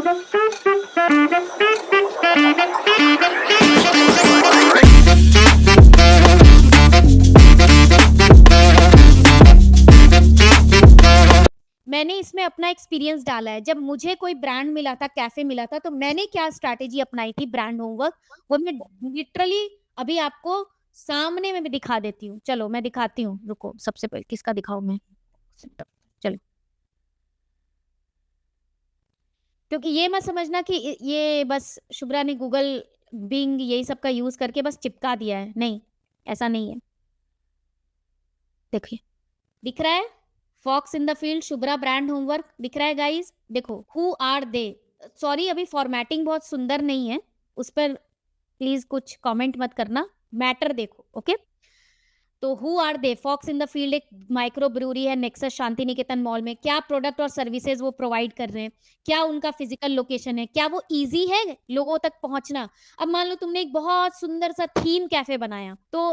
मैंने इसमें अपना एक्सपीरियंस डाला है। जब मुझे कोई ब्रांड मिला था, कैफ़े मिला था, तो मैंने क्या स्ट्रैटेजी अपनाई थी ब्रांड होमवर्क, वो मैं लिटरली अभी आपको सामने में भी दिखा देती हूँ। चलो मैं दिखाती हूँ, रुको सबसे पहले किसका दिखाऊँ मैं? चलो। क्योंकि ये मत समझना कि ये बस शुभ्रा ने गूगल, बिंग यही सब का यूज़ करके बस चिपका दिया है, नहीं, ऐसा नहीं है। देखिए, दिख रहा है? Fox in the field Shubhra brand homework दिख रहा है गाइस? देखो, हु आर दे? सॉरी अभी फॉर्मेटिंग बहुत सुंदर नहीं है, उस पर प्लीज कुछ कमेंट मत करना, मैटर देखो, ओके? तो who are they? Fox in the field एक माइक्रो ब्रूरी है नेक्सस शांति निकेतन मॉल में। क्या प्रोडक्ट और सर्विसेज वो प्रोवाइड कर रहे हैं? क्या उनका फिजिकल लोकेशन है? क्या वो इजी है लोगों तक पहुंचना? अब मान लो तुमने एक बहुत सुंदर सा थीम कैफे बनाया, तो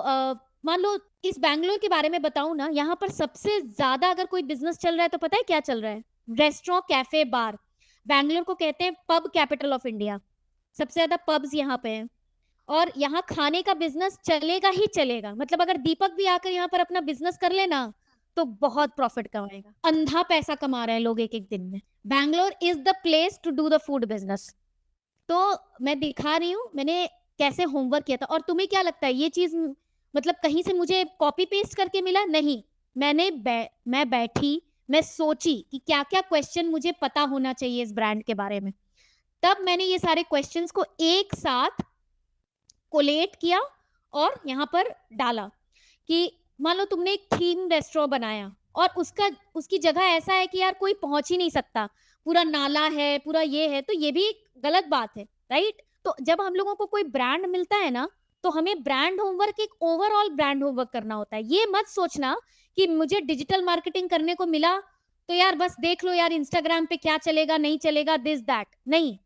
मान लो इस बैंगलोर के बारे में बताऊं ना, यहाँ पर सबसे ज्यादा अगर कोई बिजनेस चल रहा है तो पता है क्या चल रहा है? रेस्टोरेंट, कैफे, बार। बैंगलोर को कहते हैं पब कैपिटल ऑफ इंडिया। सबसे ज्यादा पब्स यहाँ पे हैं, और यहाँ खाने का बिजनेस चलेगा ही चलेगा। मतलब अगर दीपक भी आकर यहाँ पर अपना बिजनेस कर लेना तो बहुत प्रॉफिट कमाएगा। अंधा पैसा कमा रहे हैं लोग एक एक दिन में। Bangalore is the place to do the food business. तो मैं दिखा रही हूँ मैंने कैसे होमवर्क किया था। और तुम्हें क्या लगता है ये चीज मतलब कहीं से मुझे कॉपी पेस्ट करके मिला? नहीं, मैं बैठी, मैं सोची कि क्या क्या क्वेश्चन मुझे पता होना चाहिए इस ब्रांड के बारे में। तब मैंने ये सारे क्वेश्चंस को एक साथ कोलेट किया और यहाँ पर डाला कि मान लो तुमने एक थीम रेस्टोरेंट बनाया और उसकी जगह ऐसा है कि यार कोई पहुंच ही नहीं सकता, पूरा नाला है, पूरा ये है, तो ये भी एक गलत बात है, राइट? तो जब हम लोगों को कोई ब्रांड मिलता है ना, तो हमें ब्रांड होमवर्क, एक ओवरऑल ब्रांड होमवर्क करना होता है। ये मत सोचना कि मुझे डिजिटल मार्केटिंग करने को मिला तो यार बस देख लो यार इंस्टाग्राम पे क्या चलेगा नहीं चलेगा, दिस दैट नहीं।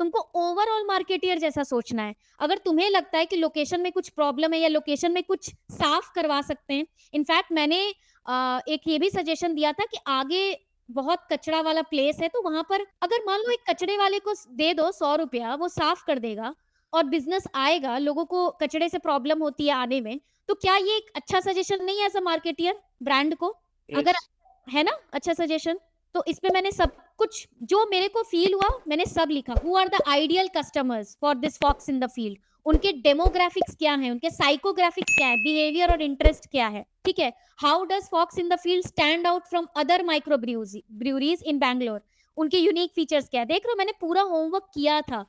तुमको ओवरऑल मार्केटियर जैसा सोचना है। अगर तुम्हें लगता है कि लोकेशन में कुछ प्रॉब्लम है या लोकेशन में कुछ साफ करवा सकते हैं, इनफैक्ट मैंने एक ये भी सजेशन दिया था कि आगे बहुत कचरा वाला प्लेस है, तो वहां पर अगर मान लो एक कचड़े वाले को दे दो 100 रुपया, वो साफ कर देगा और बिजनेस आएगा। लोगों को कचड़े से प्रॉब्लम होती है आने में, तो क्या ये एक अच्छा सजेशन नहीं है एज अ मार्केटियर ब्रांड को? अगर यस। है ना अच्छा सजेशन, तो इसमें मैंने सब कुछ जो मेरे को फील हुआ मैंने सब लिखा। Who are the ideal customers for this fox in the field? उनके डेमोग्राफिक्स क्या हैं, उनके साइकोग्राफिक्स क्या है, बिहेवियर और इंटरेस्ट क्या है, ठीक है? How does Fox in the Field stand out from other micro breweries in Bangalore? उनके यूनिक फीचर्स क्या है? देख रहे हो मैंने पूरा होमवर्क किया था।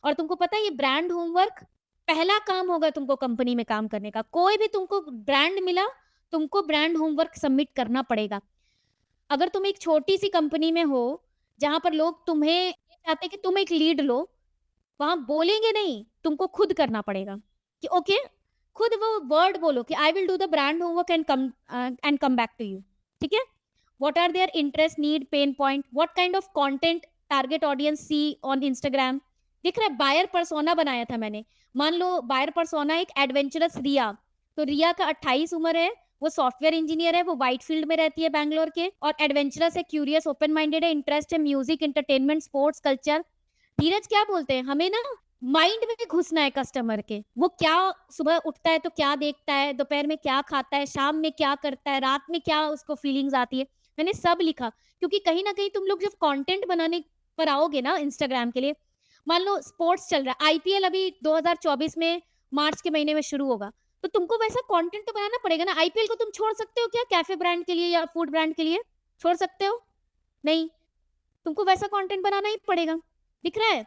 और तुमको पता है ये ब्रांड होमवर्क पहला काम होगा तुमको कंपनी में काम करने का। कोई भी तुमको ब्रांड मिला, तुमको ब्रांड होमवर्क सबमिट करना पड़ेगा। अगर तुम एक छोटी सी कंपनी में हो जहां पर लोग तुम्हें ये चाहते हैं कि तुम एक लीड लो, वहां बोलेंगे नहीं, तुमको खुद करना पड़ेगा कि ओके, खुद वो वर्ड बोलो कि I will do the brand homework and come back to you, ठीक है? What are their interest, need, pain point, what kind of content target audience see on Instagram. दिख रहा है बायर परसोना बनाया था मैंने। मान लो बायर परसोना एक एडवेंचरस रिया, तो रिया का 28 उम्र है, वो सॉफ्टवेयर इंजीनियर है, वो वाइट फील्ड में रहती है बैंगलोर के, और एडवेंचरस है, क्यूरियस, ओपन माइंडेड है, इंटरेस्ट है म्यूजिक, एंटरटेनमेंट, स्पोर्ट्स, कल्चर। धीरज क्या बोलते हैं हमें ना, माइंड में घुसना है कस्टमर के। वो क्या सुबह उठता है तो क्या देखता है, दोपहर में क्या खाता है, शाम में क्या करता है, रात में क्या उसको फीलिंग्स आती है, मैंने सब लिखा। क्योंकि कहीं ना कहीं तुम लोग जब कंटेंट बनाने पर आओगे ना इंस्टाग्राम के लिए, मान लो स्पोर्ट्स चल रहा है, आईपीएल अभी 2024 में मार्च के महीने में शुरू होगा, तो तुमको वैसा कंटेंट तो बनाना पड़ेगा ना। आईपीएल को तुम छोड़ सकते हो क्या कैफे ब्रांड के लिए या फूड ब्रांड के लिए? छोड़ सकते हो? नहीं, तुमको वैसा कंटेंट बनाना ही पड़ेगा। दिख रहा है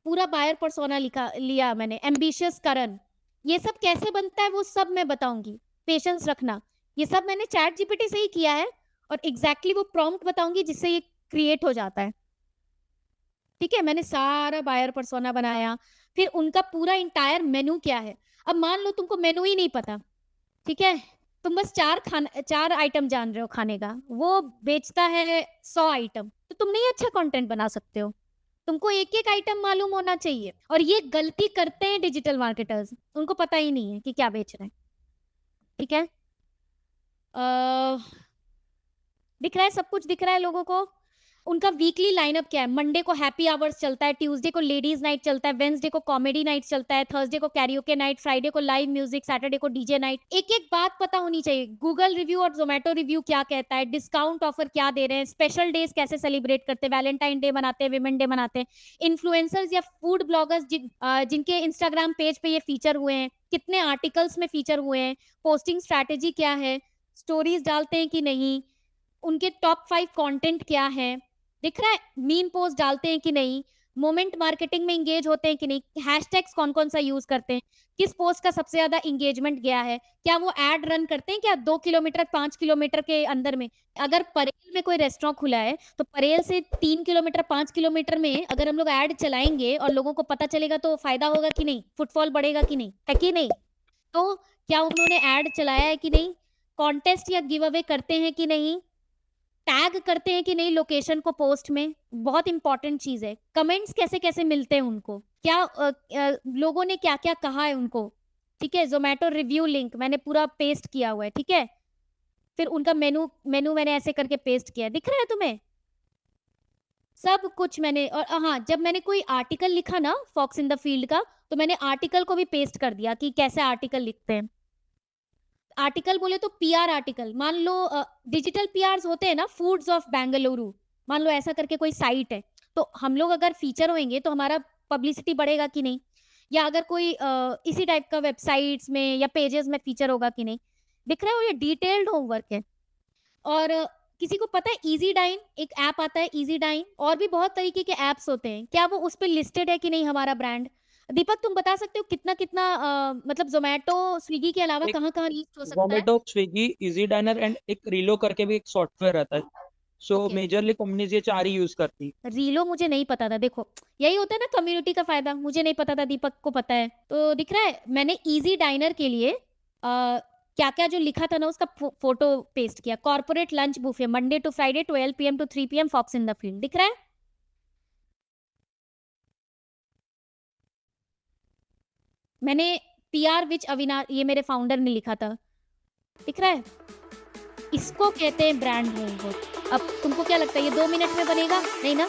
पूरा बायर पर्सोना लिखा लिया मैंने, एम्बिशियस करण। ये सब कैसे बनता है वो सब मैं बताऊंगी, पेशेंस रखना। ये सब मैंने चैट जीपीटी से ही किया है और एग्जैक्टली वो प्रॉम्प्ट बताऊंगी जिससे ये क्रिएट हो जाता है, ठीक है? मैंने सारा बायर पर्सोना बनाया, फिर उनका पूरा इंटायर मेनू क्या है। अब मान लो तुमको मेनू ही नहीं पता, ठीक है? तुम बस चार आइटम जान रहे हो खाने का, वो बेचता है 100 आइटम, तो तुम नहीं अच्छा कंटेंट बना सकते हो। तुमको एक एक आइटम मालूम होना चाहिए, और ये गलती करते हैं डिजिटल मार्केटर्स, उनको पता ही नहीं है कि क्या बेच रहे हैं, ठीक है? अ, दिख रहा है सब कुछ दिख रहा है लोगों को? उनका वीकली लाइनअप क्या है? मंडे को हैप्पी आवर्स चलता है, ट्यूसडे को लेडीज नाइट चलता है, वेडनेसडे को कॉमेडी नाइट चलता है, थर्सडे को कैरियोके नाइट, फ्राइडे को लाइव म्यूजिक, सैटरडे को डीजे नाइट। एक एक बात पता होनी चाहिए। गूगल रिव्यू और जोमेटो रिव्यू क्या कहता है, डिस्काउंट ऑफर क्या दे रहे हैं, स्पेशल डेज कैसे सेलिब्रेट करते हैं, वैलेंटाइन डे मनाते हैं, विमेन डे मनाते हैं। इन्फ्लुएंसर्स या फूड ब्लॉगर्स जिनके इंस्टाग्राम पेज पे ये फीचर हुए हैं, कितने आर्टिकल्स में फीचर हुए हैं, पोस्टिंग स्ट्रैटेजी क्या है, स्टोरीज डालते हैं कि नहीं, उनके टॉप 5 कंटेंट क्या है, दिख रहा है, मीम पोस्ट डालते हैं कि नहीं, मोमेंट मार्केटिंग में एंगेज होते हैं कि नहीं, हैशटैग्स कौन-कौन सा यूज़ करते हैं, किस पोस्ट का सबसे ज़्यादा एंगेजमेंट गया है, क्या वो एड रन करते हैं क्या 2 किलोमीटर 5 किलोमीटर के अंदर में? अगर परेल में कोई रेस्टोरेंट खुला है, तो परेल से 3 किलोमीटर 5 किलोमीटर में अगर हम लोग एड चलाएँगे और लोगों को पता चलेगा तो फ़ायदा होगा कि नहीं? फुटफॉल बढ़ेगा कि नहीं? है कि नहीं? तो क्या उन्होंने एड चलाया है कि नहीं? कॉन्टेस्ट या गिव अवे करते हैं कि नहीं? टैग करते हैं कि नहीं लोकेशन को पोस्ट में? बहुत इंपॉर्टेंट चीज़ है। कमेंट्स कैसे-कैसे मिलते हैं उनको? क्या लोगों ने क्या-क्या कहा है उनको? ठीक है? ज़ोमैटो रिव्यू लिंक मैंने पूरा पेस्ट किया हुआ है, ठीक है? फिर उनका मेनू मेनू मैंने ऐसे करके पेस्ट किया है, दिख रहा है तुम्हें? सब कुछ मैंने और हाँ, जब मैंने कोई आर्टिकल लिखा ना फॉक्स इन द फील्ड का, तो मैंने आर्टिकल को भी पेस्ट कर दिया कि कैसे आर्टिकल लिखते हैं। आर्टिकल बोले तो पीआर आर्टिकल, मान लो डिजिटल पीआर्स होते हैं ना, फूड्स ऑफ बेंगलुरु, मान लो ऐसा करके कोई साइट है, तो हम लोग अगर फीचर होंगे तो हमारा पब्लिसिटी बढ़ेगा कि नहीं? या अगर कोई इसी टाइप का वेबसाइट्स में या पेजेस में फीचर होगा कि नहीं? दिख रहा है, वो ये डिटेल्ड होमवर्क है। और किसी को पता है इजी डाइन, एक ऐप आता है इजी डाइन, और भी बहुत तरीके के ऐप्स होते हैं, क्या वो उस पे लिस्टेड है कि नहीं हमारा ब्रांड? दीपक तुम बता सकते हो कितना कितना मतलब जोमेटो स्विगी के अलावा एक कहाँ कहाँ लिस्ट हो सकता है? Zomato, Swiggy, easy dinar and एक रीलो करके भी एक सॉफ्टवेयर रहता है। सो ओके, मेजरली कंपनीज ये चार ही यूज करती। रीलो मुझे नहीं पता था, देखो यही होता है ना कम्युनिटी का फायदा, मुझे नहीं पता था, दीपक को पता है। तो दिख रहा है मैंने इजी डाइनर के लिए क्या क्या जो लिखा था ना उसका फोटो पेस्ट किया। Corporate lunch buffet Monday to Friday 12 PM to 3 PM fox in the field, दिख रहा है? मैंने पीआर विच अविनाश, ये मेरे फाउंडर ने लिखा था, दिख रहा है? इसको कहते हैं ब्रांड होमवर्क। अब तुमको क्या लगता है ये 2 मिनट में बनेगा? नहीं ना?